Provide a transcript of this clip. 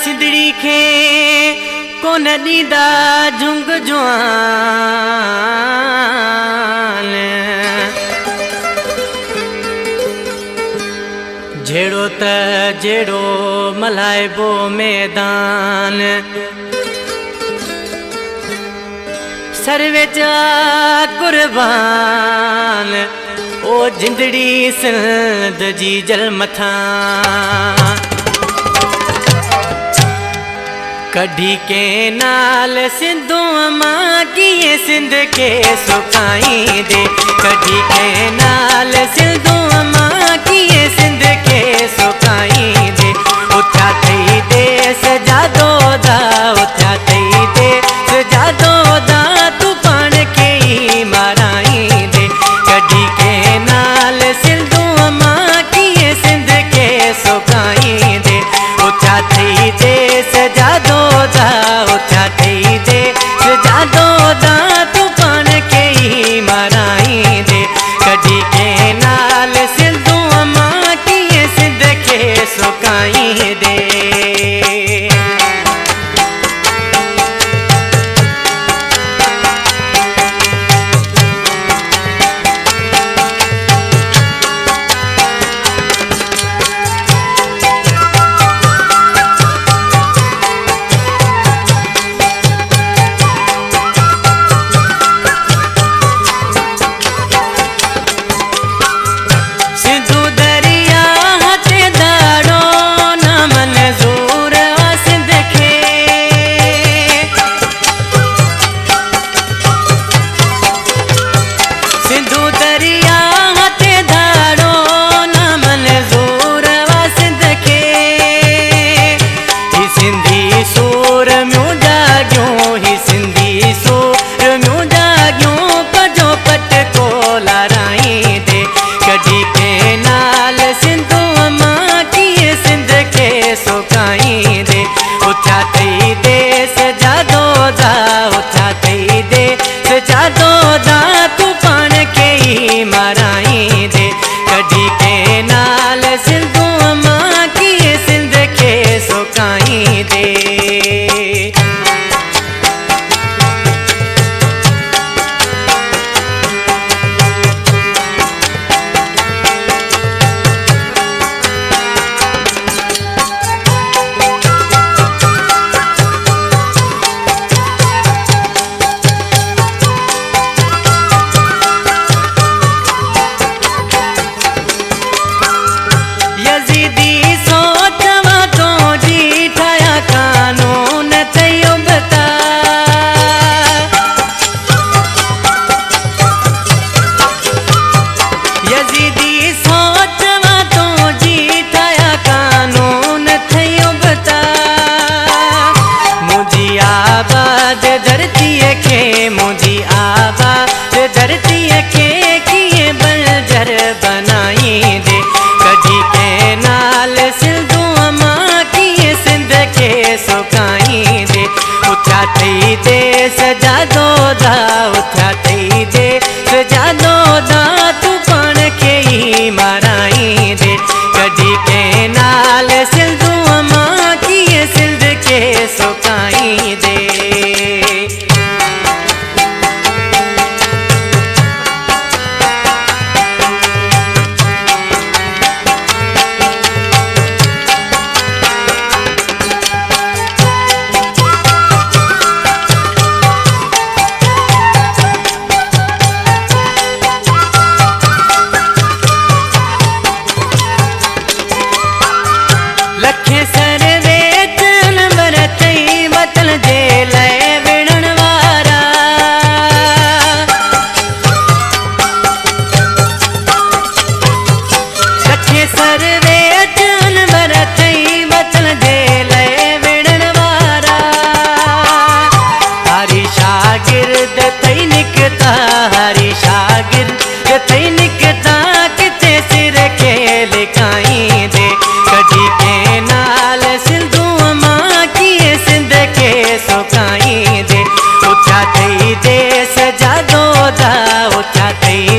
सिंधड़ी खे कोन ॾींदा झुंग जुआन झेड़ो त जेड़ो मल्हाइबो मैदान सर्वे जा कुर्बान ओ जिंदड़ी सिंध जी जल मथा कढ़ी के नाल सिंधू मां किए सिंध के सुकाई दे कढ़ी के नाल सिंधू मां किए सिंध के सुकाई दे उठा थई दे सजादो दा उठा थई दे सजादो दा तू पान के ही माराई दे कढ़ी के नाल सिंधू मां किए सिंध के सुकाई दे उठा थई दे सजादो दा उठा थई दे सजादो दा तू पान के ही माराई दे कढ़ी के नाल सिंधू मां किए सिंध के सुकाई दे सजादो दा तू पान के ही माराई दे कढ़ी के नाल सिंधू मां किए सिंध के सुकाई दे मुझी आबाद धरती के किए बंजर बनाई दे कढ़ी के नाल सिंधू मां किए सिंध के सुकाई दे उठा थई दे सजादो दा उठा थई दे सजादो दा तू पान के ही माराई दे कढ़ी के नाल सिंधू मां किए सिंध के सुकाई दे लखे सर्वे चन बरतई वतन जे लय विणन वारा लखे सर्वे चन बरतई वतन जे लय विणन वारा हरी शागिर्द तई निकता हरी शागिर्द तई निकता किते सिर के लिकाई दे कढ़ी के नाल सिंधू मां किए सिंध के सुकाई दे उठा थई दे सजादो दा उठा थई